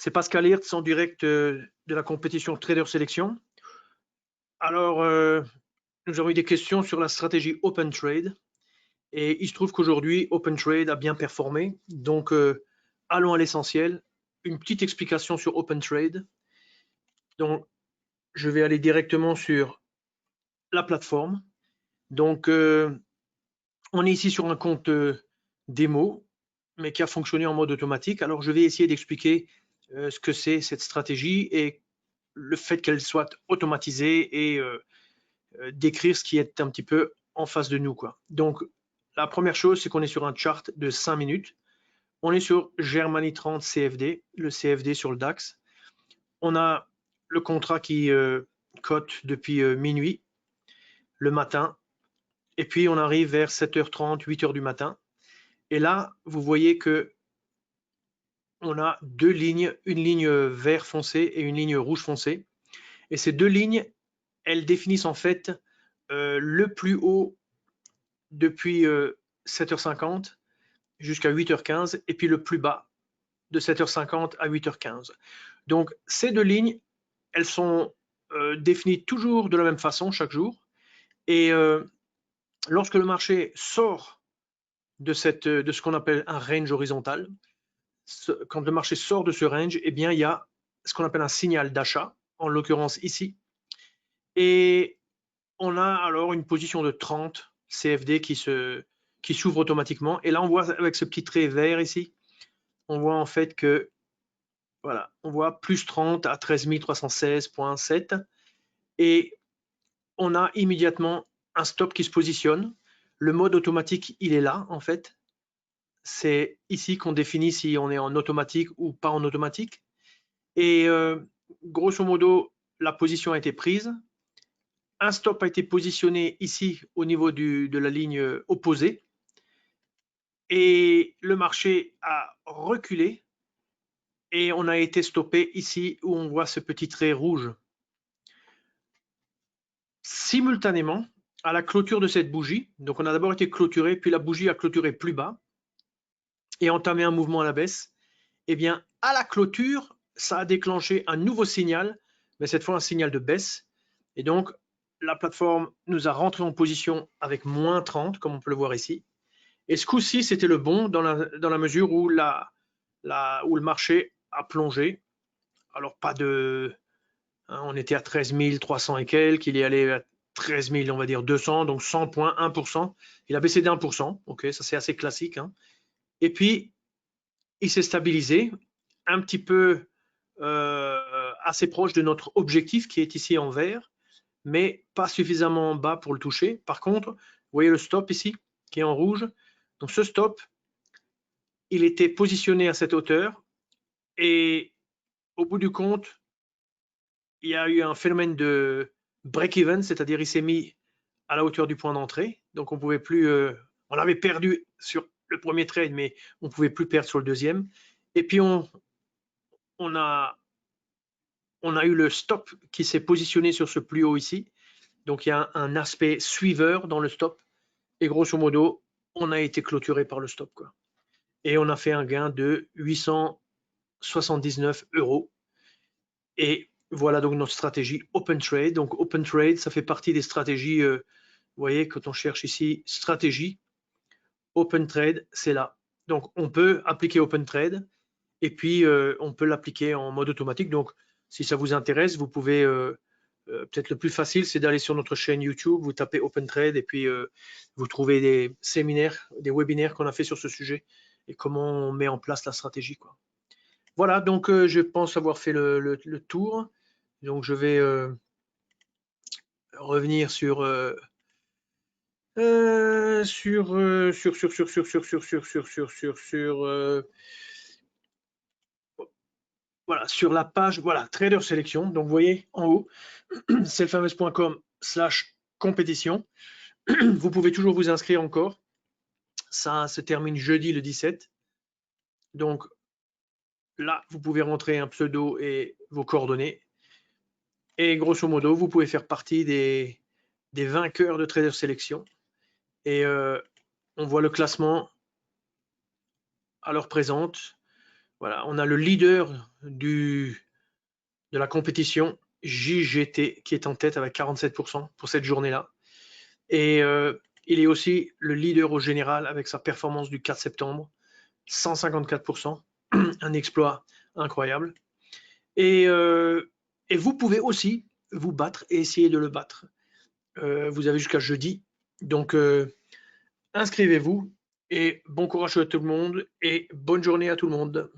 C'est Pascal Hirtz en direct de la compétition Trader Sélection. Alors, nous avons eu des questions sur la stratégie Open Trade et il se trouve qu'aujourd'hui, Open Trade a bien performé. Donc, allons à l'essentiel. Une petite explication sur Open Trade. Donc, je vais aller directement sur la plateforme. Donc, on est ici sur un compte démo, mais qui a fonctionné en mode automatique. Alors, je vais essayer d'expliquer ce que c'est cette stratégie et le fait qu'elle soit automatisée et décrire ce qui est un petit peu en face de nous, quoi. Donc, la première chose, c'est qu'on est sur un chart de 5 minutes. On est sur Germany 30 CFD, le CFD sur le DAX. On a le contrat qui cote depuis minuit, le matin. Et puis, on arrive vers 7h30, 8h du matin. Et là, vous voyez que on a deux lignes, une ligne vert foncé et une ligne rouge foncé. Et ces deux lignes, elles définissent en fait le plus haut depuis 7h50 jusqu'à 8h15 et puis le plus bas de 7h50 à 8h15. Donc ces deux lignes, elles sont définies toujours de la même façon chaque jour. Et lorsque le marché sort de ce qu'on appelle un range horizontal, quand le marché sort de ce range, eh bien, il y a ce qu'on appelle un signal d'achat, en l'occurrence ici. Et on a alors une position de 30 CFD qui s'ouvre automatiquement. Et là, on voit avec ce petit trait vert ici, on voit en fait que, voilà, on voit plus 30 à 13 316,7. Et on a immédiatement un stop qui se positionne. Le mode automatique, il est là, en fait. C'est ici qu'on définit si on est en automatique ou pas en automatique. Et grosso modo, la position a été prise. Un stop a été positionné ici au niveau de la ligne opposée. Et le marché a reculé et on a été stoppé ici où on voit ce petit trait rouge. Simultanément, à la clôture de cette bougie, donc on a d'abord été clôturé, puis la bougie a clôturé plus bas et entamé un mouvement à la baisse. Eh bien, à la clôture, ça a déclenché un nouveau signal, mais cette fois un signal de baisse. Et donc, la plateforme nous a rentré en position avec moins 30, comme on peut le voir ici. Et ce coup-ci, c'était le bon dans la mesure où, où le marché a plongé. Alors, pas de... Hein, on était à 13 300 et quelques, il est allé à 13 000, on va dire 200, donc 100 points, 1%. Il a baissé d'1%, ok, ça c'est assez classique. Hein. Et puis, il s'est stabilisé un petit peu assez proche de notre objectif qui est ici en vert, mais pas suffisamment bas pour le toucher. Par contre, vous voyez le stop ici qui est en rouge. Donc ce stop, il était positionné à cette hauteur et au bout du compte, il y a eu un phénomène de break-even, c'est-à-dire il s'est mis à la hauteur du point d'entrée. Donc on pouvait plus, on avait perdu sur le premier trade, mais on pouvait plus perdre sur le deuxième. Et puis on a eu le stop qui s'est positionné sur ce plus haut ici. Donc il y a un aspect suiveur dans le stop. Et grosso modo, on a été clôturé par le stop, quoi. Et on a fait un gain de 879 €. Et voilà donc notre stratégie Open Trade. Donc Open Trade, ça fait partie des stratégies, vous voyez, quand on cherche ici stratégie, Open Trade, c'est là. Donc on peut appliquer Open Trade et puis on peut l'appliquer en mode automatique. Donc si ça vous intéresse, vous pouvez, peut-être le plus facile, c'est d'aller sur notre chaîne YouTube, vous tapez Open Trade et puis vous trouvez des séminaires, des webinaires qu'on a fait sur ce sujet et comment on met en place la stratégie, quoi. Voilà, donc je pense avoir fait le tour. Donc je vais revenir sur voilà, sur la page, voilà, Trader Sélection. Donc vous voyez en haut, selfameuse.com/compétition. Vous pouvez toujours vous inscrire encore. Ça se termine jeudi le 17. Donc là, vous pouvez rentrer un pseudo et vos coordonnées. Et grosso modo, vous pouvez faire partie des vainqueurs de Trader Sélection. Et on voit le classement à l'heure présente. Voilà, on a le leader de la compétition, JGT, qui est en tête avec 47% pour cette journée-là. Et il est aussi le leader au général avec sa performance du 4 septembre, 154%, un exploit incroyable. Et vous pouvez aussi vous battre et essayer de le battre. Vous avez jusqu'à jeudi. Donc, inscrivez-vous et bon courage à tout le monde et bonne journée à tout le monde.